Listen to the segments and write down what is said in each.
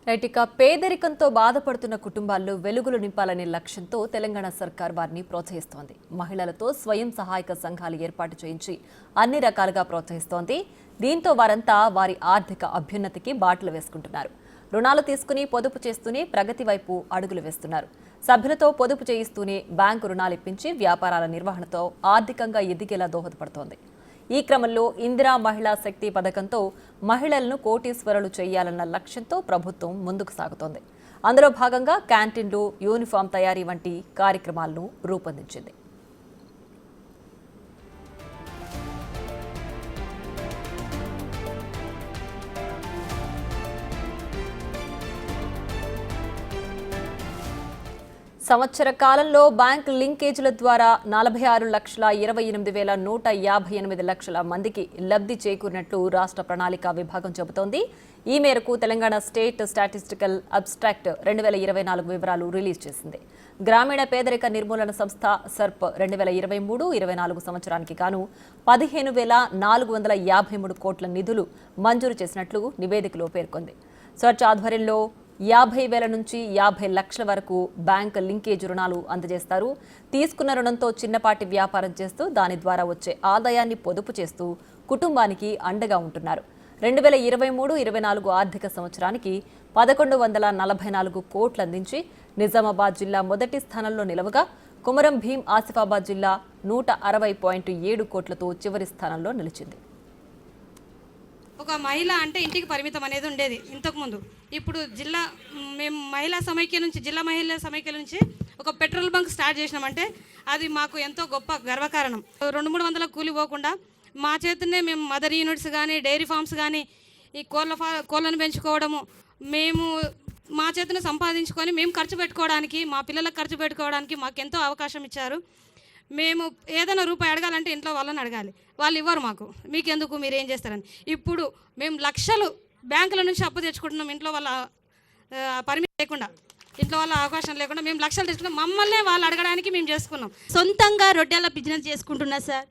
Right, ఇక పేదరికంతో బాధపడుతున్న కుటుంబాల్లో వెలుగులు నింపాలనే లక్ష్యంతో తెలంగాణ సర్కార్ వారిని ప్రోత్సహిస్తోంది. మహిళలతో స్వయం సహాయక సంఘాలు ఏర్పాటు చేయించి అన్ని రకాలుగా ప్రోత్సహిస్తోంది. దీంతో వారంతా వారి ఆర్థిక అభ్యున్నతికి బాటలు వేసుకుంటున్నారు. రుణాలు తీసుకుని పొదుపు చేస్తూనే ప్రగతి వైపు అడుగులు వేస్తున్నారు. సభ్యులతో పొదుపు చేయిస్తూనే బ్యాంకు రుణాలు ఇప్పించి వ్యాపారాల నిర్వహణతో ఆర్థికంగా ఎదిగేలా దోహదపడుతోంది. ఈ క్రమంలో ఇందిరా మహిళా శక్తి పథకంతో మహిళలను కోటీశ్వరులు చేయాలన్న లక్ష్యంతో ప్రభుత్వం ముందుకు సాగుతోంది. అందులో భాగంగా క్యాంటీన్లు, యూనిఫామ్ తయారీ వంటి కార్యక్రమాలను రూపొందించింది. సంవత్సర కాలంలో బ్యాంక్ లింకేజీల ద్వారా 46,28,158 మందికి లబ్ధి చేకూరినట్లు రాష్ట్ర ప్రణాళిక విభాగం చెబుతోంది. ఈ మేరకు తెలంగాణ స్టేట్ స్టాటిస్టికల్ అబ్స్ట్రాక్ట్ 2024 వివరాలు రిలీజ్ చేసింది. గ్రామీణ పేదరిక నిర్మూలన సంస్థ సర్ప్ 2023-24 సంవత్సరానికి గాను 15,453 కోట్ల నిధులు మంజూరు చేసినట్లు నివేదికలో పేర్కొంది. స్వచ్ఛ ఆధ్వర్యంలో 50,000 నుంచి 50 లక్షల వరకు బ్యాంక్ లింకేజ్ రుణాలు అందజేస్తారు. తీసుకున్న రుణంతో చిన్నపాటి వ్యాపారం చేస్తూ దాని ద్వారా వచ్చే ఆదాయాన్ని పొదుపు చేస్తూ కుటుంబానికి అండగా ఉంటున్నారు. 2023-24 ఆర్థిక సంవత్సరానికి 1,144 కోట్లు అందించి నిజామాబాద్ జిల్లా మొదటి స్థానంలో నిలవగా కుమరం భీం ఆసిఫాబాద్ జిల్లా 160.7 కోట్లతో చివరి స్థానంలో నిలిచింది. ఒక మహిళ అంటే ఇంటికి పరిమితం అనేది ఉండేది ఇంతకుముందు. ఇప్పుడు మేము జిల్లా మహిళా సమైక్య నుంచి ఒక పెట్రోల్ బంక్ స్టార్ట్ చేసినామంటే అది మాకు ఎంతో గొప్ప గర్వకారణం. 200-300 కూలి పోకుండా మా చేతున్నే మేము మదర్ యూనిట్స్ కానీ, డైరీ ఫార్మ్స్ కానీ, ఈ కోళ్ళను పెంచుకోవడము, మేము మా చేతున సంపాదించుకొని మేము ఖర్చు పెట్టుకోవడానికి, మా పిల్లలకు ఖర్చు పెట్టుకోవడానికి మాకు ఎంతో అవకాశం ఇచ్చారు. మేము ఏదైనా రూపాయి అడగాలంటే ఇంట్లో వాళ్ళని అడగాలి, వాళ్ళు ఇవ్వరు మాకు. మీకెందుకు, మీరు ఏం చేస్తారని. ఇప్పుడు మేము లక్షలు బ్యాంకుల నుంచి అప్పు తెచ్చుకుంటున్నాం. ఇంట్లో వాళ్ళ పరిమితి లేకుండా, ఇంట్లో వాళ్ళ అవకాశం లేకుండా మేము లక్షలు తెచ్చుకున్నాం. మమ్మల్ని వాళ్ళు అడగడానికి మేము చేసుకున్నాం. సొంతంగా రొట్టెల బిజినెస్ చేసుకుంటున్నా సార్.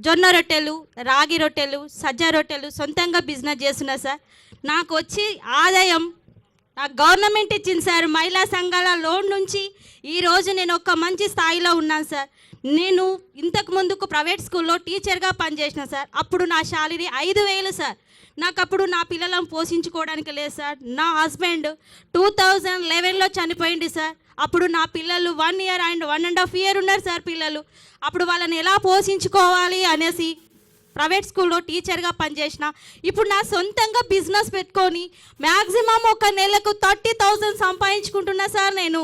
జొన్న రొట్టెలు, రాగి రొట్టెలు, సజ్జ రొట్టెలు సొంతంగా బిజినెస్ చేస్తున్నా సార్. నాకు వచ్చి ఆదాయం నాకు గవర్నమెంట్ ఇచ్చింది సార్. మహిళా సంఘాల లోన్ నుంచి ఈరోజు నేను ఒక మంచి స్థాయిలో ఉన్నాను సార్. నేను ఇంతకు ముందుకు ప్రైవేట్ స్కూల్లో టీచర్గా పనిచేసిన సార్. అప్పుడు నా శాలరీ 5,000 సార్. నాకు అప్పుడు నా పిల్లలను పోషించుకోవడానికి లేదు సార్. నా హస్బెండ్ 2011లో చనిపోయింది సార్. అప్పుడు నా పిల్లలు 1 year అండ్ 1.5 year ఉన్నారు సార్ పిల్లలు. అప్పుడు వాళ్ళని ఎలా పోషించుకోవాలి అనేసి ప్రైవేట్ స్కూల్లో టీచర్గా పనిచేసిన. ఇప్పుడు నా సొంతంగా బిజినెస్ పెట్టుకొని మ్యాక్సిమం ఒక నెలకు 30,000 సంపాదించుకుంటున్నా సార్ నేను.